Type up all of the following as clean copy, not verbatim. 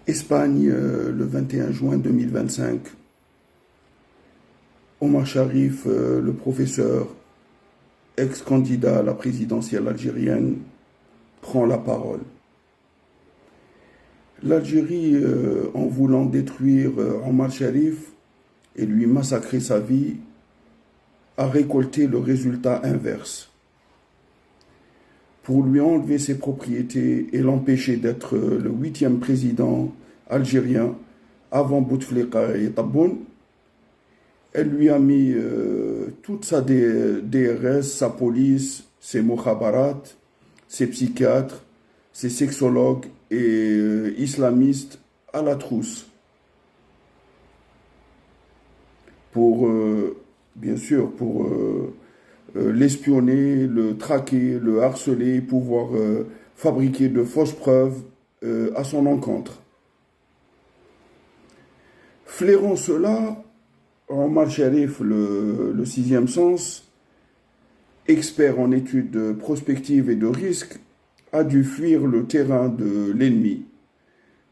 Espagne, le 21 juin 2025. Omar Sharif, le professeur, ex-candidat à la présidentielle algérienne, prend la parole. L'Algérie, en voulant détruire Omar Sharif et lui massacrer sa vie, a récolté le résultat inverse. Pour lui enlever ses propriétés et l'empêcher d'être le 8e président algérien avant Bouteflika et Tebboune, elle lui a mis toute sa DRS, sa police, ses mukhabarat, ses psychiatres, ses sexologues et islamistes à la trousse. Pour, bien sûr, pour l'espionner, le traquer, le harceler, pouvoir fabriquer de fausses preuves à son encontre. Flairant cela, Omar Sharif, le sixième sens, expert en études prospectives et de risques, a dû fuir le terrain de l'ennemi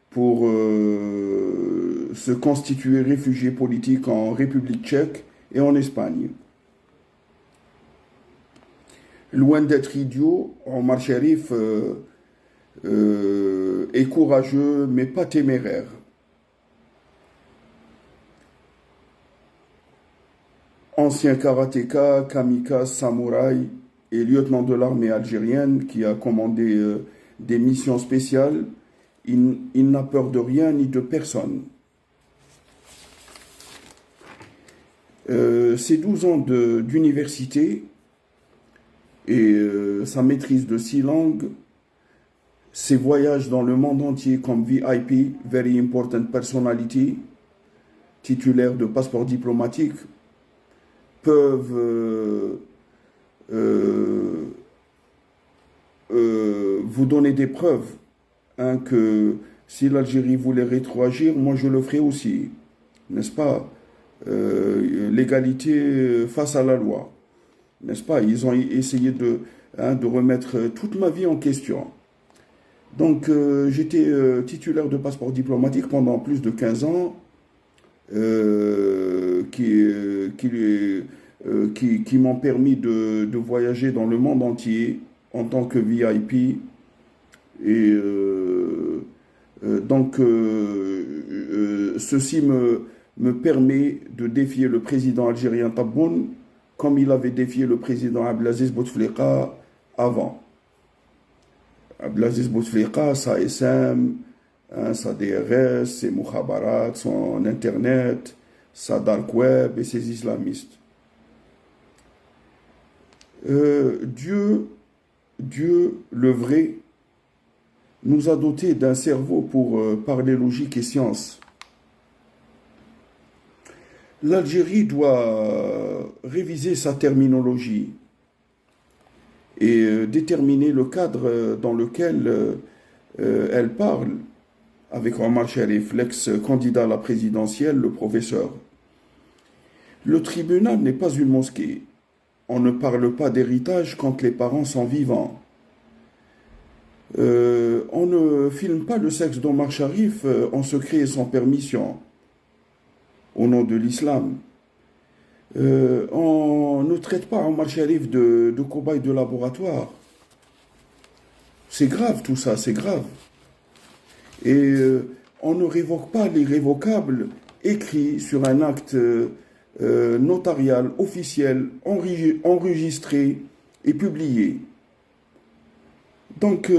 pour se constituer réfugié politique en République tchèque et en Espagne. Loin d'être idiot, Omar Sharif est courageux mais pas téméraire. Ancien karatéka, kamikaze, samouraï et lieutenant de l'armée algérienne qui a commandé des missions spéciales, il n'a peur de rien ni de personne. Ses 12 ans d'université et sa maîtrise de 6 langues, ses voyages dans le monde entier comme VIP, Very Important Personality, titulaire de passeport diplomatique, peuvent vous donner des preuves que si l'Algérie voulait rétroagir, moi je le ferai aussi, n'est-ce pas? L'égalité face à la loi, n'est-ce pas? Ils ont essayé de remettre toute ma vie en question. Donc j'étais titulaire de passeport diplomatique pendant plus de 15 ans, qui m'ont permis de voyager dans le monde entier en tant que VIP. Et donc, ceci me permet de défier le président algérien Tebboune comme il avait défié le président Abdelaziz Bouteflika avant. Abdelaziz Bouteflika, sa SM, sa DRS, ses mukhabarat, son Internet, sa dark web et ses islamistes. Dieu, le vrai, nous a dotés d'un cerveau pour parler logique et science. L'Algérie doit réviser sa terminologie et déterminer le cadre dans lequel elle parle avec Omar Sharif, l'ex-candidat à la présidentielle, le professeur. Le tribunal n'est pas une mosquée. On ne parle pas d'héritage quand les parents sont vivants. On ne filme pas le sexe d'Omar Sharif en secret et sans permission, au nom de l'islam. On ne traite pas Omar Sharif de cobaye de laboratoire. C'est grave tout ça, c'est grave. Et on ne révoque pas l'irrévocable écrit sur un acte notarial, officiel, enregistré et publié. Donc,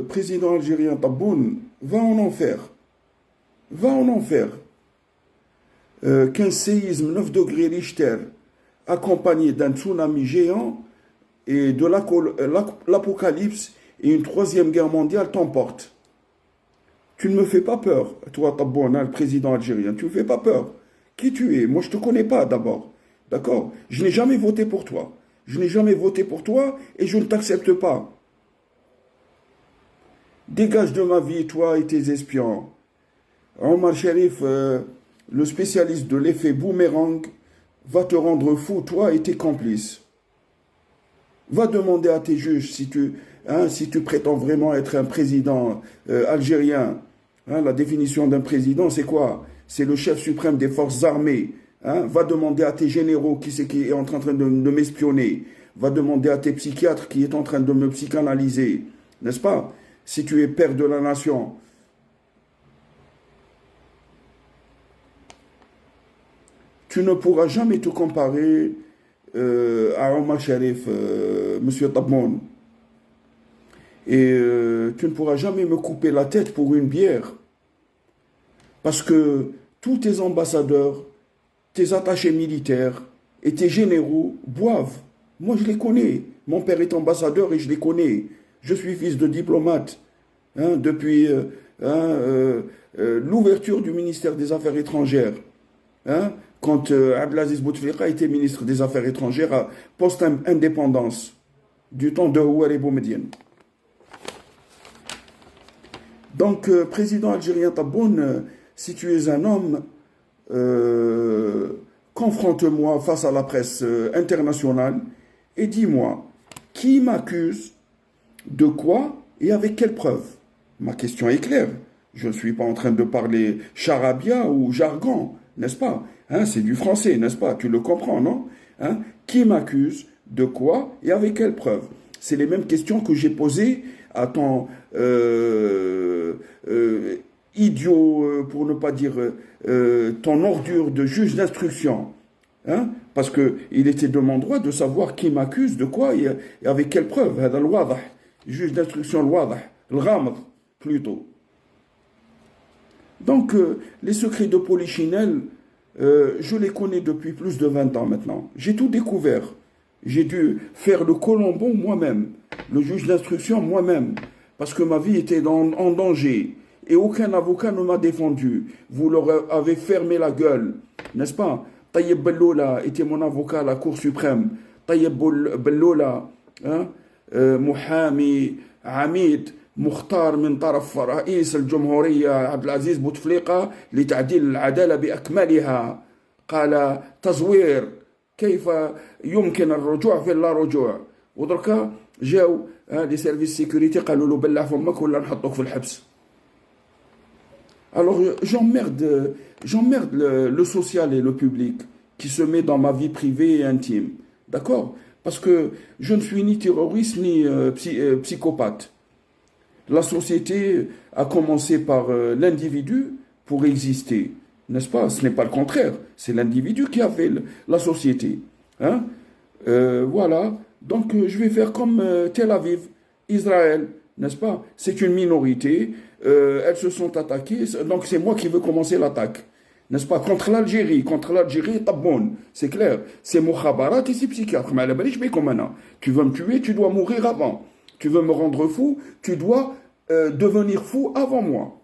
président algérien Tebboune, va en enfer. Va en enfer. Qu'un séisme 9 degrés Richter, accompagné d'un tsunami géant et de l'apocalypse et une troisième guerre mondiale t'emporte. Tu ne me fais pas peur, toi Tebboune, le président algérien, tu ne me fais pas peur. Qui tu es? Moi, je ne te connais pas d'abord. D'accord? Je n'ai jamais voté pour toi. Je n'ai jamais voté pour toi et je ne t'accepte pas. Dégage de ma vie, toi et tes espions. Omar Sharif, le spécialiste de l'effet boomerang, va te rendre fou, toi et tes complices. Va demander à tes juges si tu prétends vraiment être un président algérien Hein, la définition d'un président, c'est quoi? C'est le chef suprême des forces armées. Hein, va demander à tes généraux qui c'est qui est en train de m'espionner. Va demander à tes psychiatres qui est en train de me psychanalyser. N'est-ce pas? Si tu es père de la nation. Tu ne pourras jamais te comparer à Omar Sharif, Monsieur Tabmoun. Et tu ne pourras jamais me couper la tête pour une bière. Parce que tous tes ambassadeurs, tes attachés militaires et tes généraux boivent. Moi, je les connais. Mon père est ambassadeur et je les connais. Je suis fils de diplomate. Hein, depuis l'ouverture du ministère des Affaires étrangères. Hein, quand Abdelaziz Bouteflika était ministre des Affaires étrangères à post-indépendance, du temps de Houari Boumediene. Donc, président algérien Tabboune, si tu es un homme, confronte-moi face à la presse internationale et dis-moi, qui m'accuse, de quoi et avec quelle preuve? Ma question est claire. Je ne suis pas en train de parler charabia ou jargon, n'est-ce pas? Hein, c'est du français, n'est-ce pas? Tu le comprends, non? Hein? Qui m'accuse, de quoi et avec quelle preuve? C'est les mêmes questions que j'ai posées à ton idiot, pour ne pas dire ton ordure de juge d'instruction. Hein? Parce qu'il était de mon droit de savoir qui m'accuse, de quoi et avec quelle preuve. Juge d'instruction, le ghamd, plutôt. Donc, les secrets de Polichinelle, je les connais depuis plus de 20 ans maintenant. J'ai tout découvert. J'ai dû faire le Colombon moi-même, le juge d'instruction moi-même, parce que ma vie était en danger. Et aucun avocat ne m'a défendu. Vous leur avez fermé la gueule, n'est-ce pas? Taïeb Bellola était mon avocat à la Cour suprême. Taïeb Bellola, hein, محامي عميد مختار من طرف رئيس الجمهورية عبد العزيز بوتفليقة لتعديل العدالة بأكملها. قال تزوير، كيف يمكن الرجوع في اللا رجوع؟ ودركا جاو لي سيرفيس سيكوريتي قالوا له بلع فمك ولا نحطوك في الحبس. Alors j'emmerde le social et le public qui se met dans ma vie privée et intime. D'accord? Parce que je ne suis ni terroriste ni psychopathe. La société a commencé par l'individu pour exister. N'est-ce pas? Ce n'est pas le contraire. C'est l'individu qui a fait la société. Hein? Voilà. Donc je vais faire comme Tel Aviv, Israël. N'est-ce pas? C'est une minorité. Elles se sont attaquées. Donc c'est moi qui veux commencer l'attaque. N'est-ce pas? Contre l'Algérie, Tabboune, c'est clair. C'est Mokhabarat et c'est psychiatre. Mais à la balise, mais comme maintenant. Tu veux me tuer, tu dois mourir avant. Tu veux me rendre fou, tu dois devenir fou avant moi.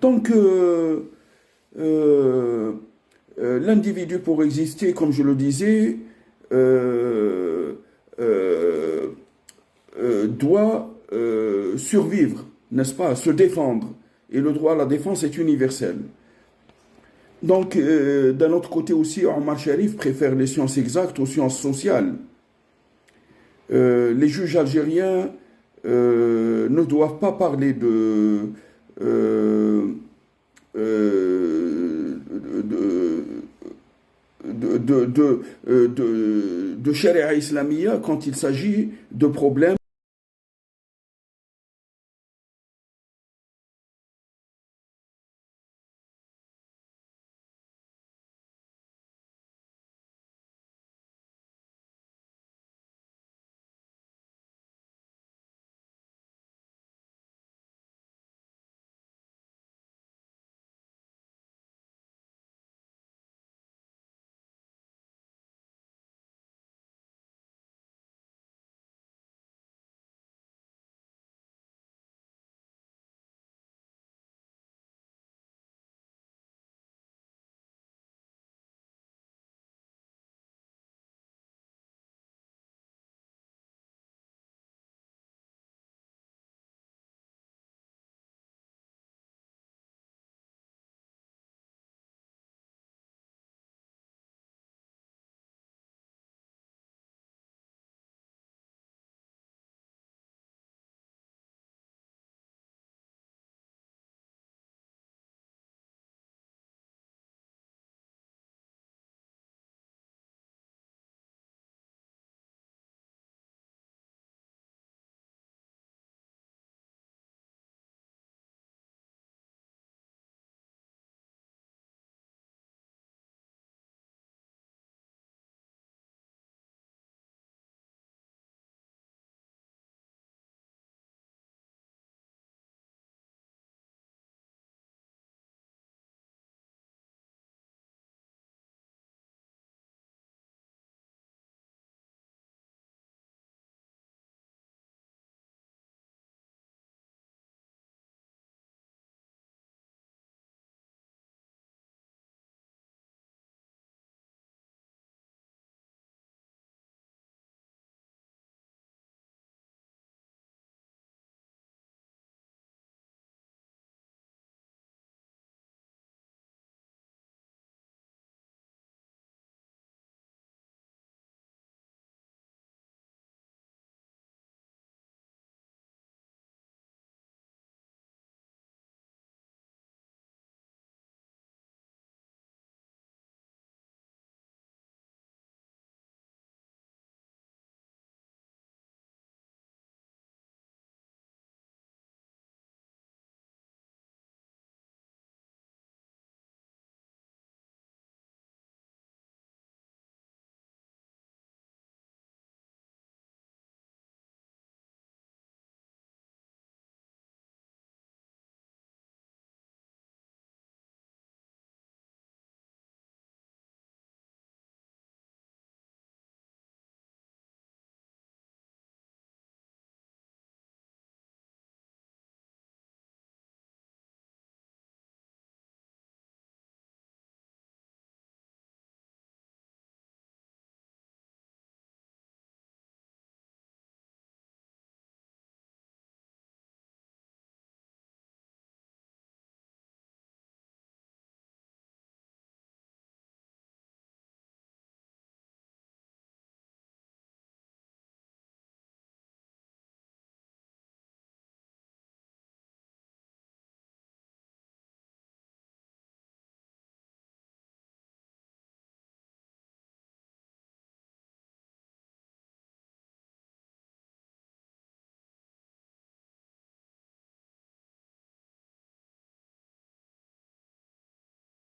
Donc, l'individu pour exister, comme je le disais, doit survivre, n'est-ce pas? Se défendre. Et le droit à la défense est universel. Donc, d'un autre côté aussi, Omar Sharif préfère les sciences exactes aux sciences sociales. Les juges algériens ne doivent pas parler de sharia islamia quand il s'agit de problèmes